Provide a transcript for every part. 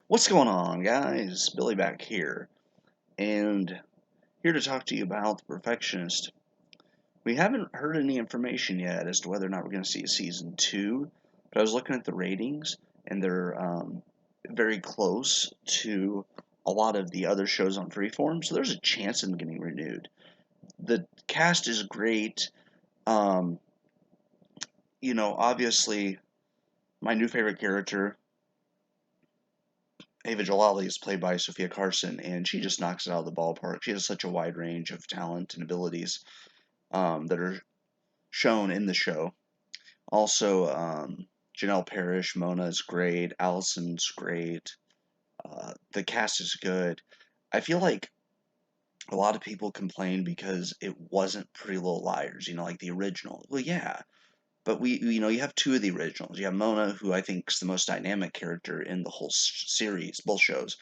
What's going on, guys? Billy back here, and here to talk to you about The Perfectionist. We haven't heard any information yet as to whether or not we're going to see a season two, but I was looking at the ratings, and they're very close to a lot of the other shows on Freeform, so there's a chance of them getting renewed. The cast is great. Um, obviously, my new favorite character, Ava Jalali, is played by Sophia Carson, and she just knocks it out of the ballpark. She has such a wide range of talent and abilities that are shown in the show. Also, Janelle Parrish, Mona is great. Allison's great. The cast is good. I feel like a lot of people complain because it wasn't Pretty Little Liars, like the original. Well, yeah, but you have two of the originals. You have Mona, who I think is the most dynamic character in the whole series, both shows,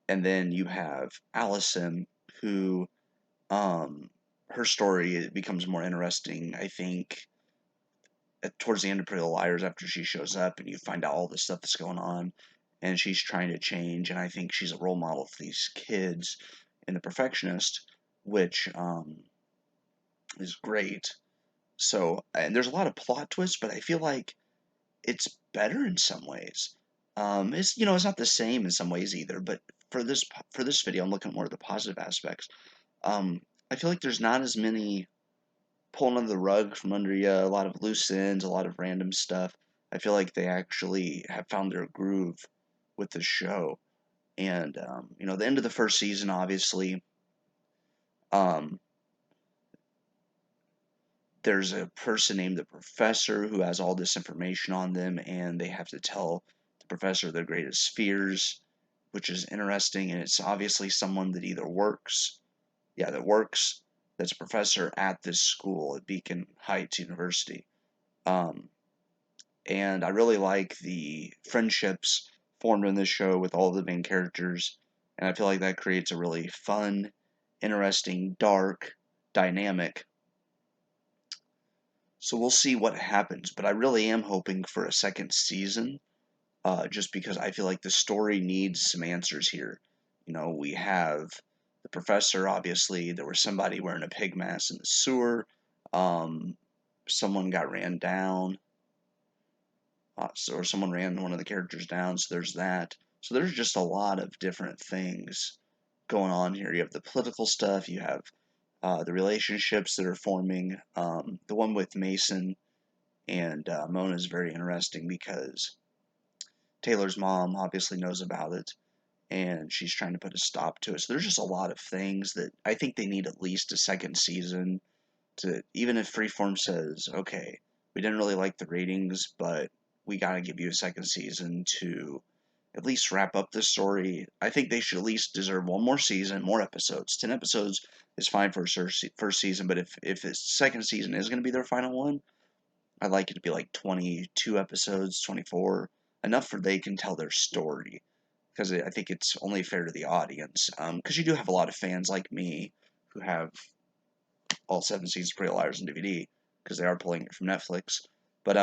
and then you have Allison, who um, her story becomes more interesting, I think, towards the end of Pretty Little Liars after she shows up and you find out all the stuff that's going on, and she's trying to change, and I think she's a role model for these kids in The Perfectionist, which is great. So, and there's a lot of plot twists, but I feel like it's better in some ways. It's not the same in some ways either, but for this video, I'm looking at more of the positive aspects. Um, I feel like there's not as many pulling under the rug from under you, a lot of loose ends, a lot of random stuff. I feel like they actually have found their groove with the show. And, the end of the first season, obviously, um, there's a person named the professor who has all this information on them, and they have to tell the professor their greatest fears, which is interesting. And it's obviously someone that either works, yeah, that works, that's a professor at this school at Beacon Heights University. Um, and I really like the friendships formed in this show with all the main characters, and I feel like that creates a really fun, interesting, dark dynamic. So we'll see what happens, but I really am hoping for a second season, just because I feel like the story needs some answers here. We have the professor, obviously, there was somebody wearing a pig mask in the sewer, um, someone got ran down, or someone ran one of the characters down, so there's that. So there's just a lot of different things going on here. You have the political stuff, you have the relationships that are forming. The one with Mason and Mona is very interesting because Taylor's mom obviously knows about it, and she's trying to put a stop to it. So there's just a lot of things that I think they need at least a second season to, even if Freeform says, okay, we didn't really like the ratings, but we got to give you a second season to at least wrap up this story. I think they should at least deserve one more season, more episodes. 10 episodes is fine for a first season, but if the second season is going to be their final one, I'd like it to be like 22 episodes, 24, enough for they can tell their story. Because I think it's only fair to the audience. Because you do have a lot of fans like me who have all seven seasons of Pretty Little Liars on DVD because they are pulling it from Netflix. But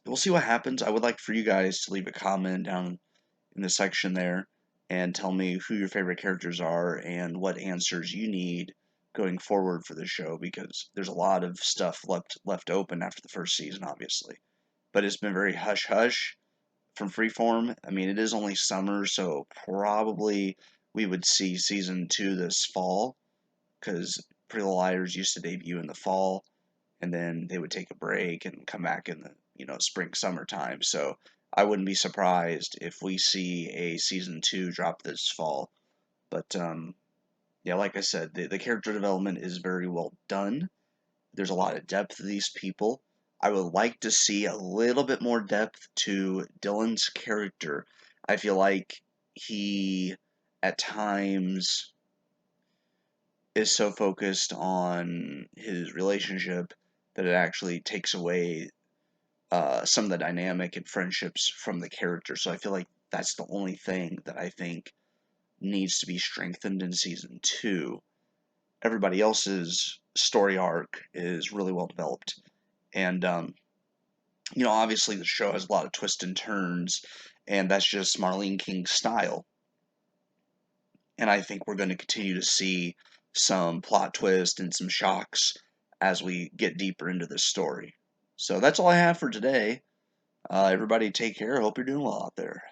we'll see what happens. I would like for you guys to leave a comment down in the section there and tell me who your favorite characters are and what answers you need going forward for the show, because there's a lot of stuff left open after the first season, obviously. But it's been very hush hush from Freeform. I mean, it is only summer, so probably we would see season two this fall, because Pretty Little Liars used to debut in the fall, and then they would take a break and come back in the spring summertime. So I wouldn't be surprised if we see a season two drop this fall. But yeah, like I said, the character development is very well done. There's a lot of depth to these people. I would like to see a little bit more depth to Dylan's character. I feel like he at times is so focused on his relationship that it actually takes away some of the dynamic and friendships from the character. So I feel like that's the only thing that I think needs to be strengthened in season two. Everybody else's story arc is really well developed, and obviously the show has a lot of twists and turns, and that's just Marlene King's style. And I think we're going to continue to see some plot twists and some shocks as we get deeper into this story. So that's all I have for today. Everybody take care. Hope you're doing well out there.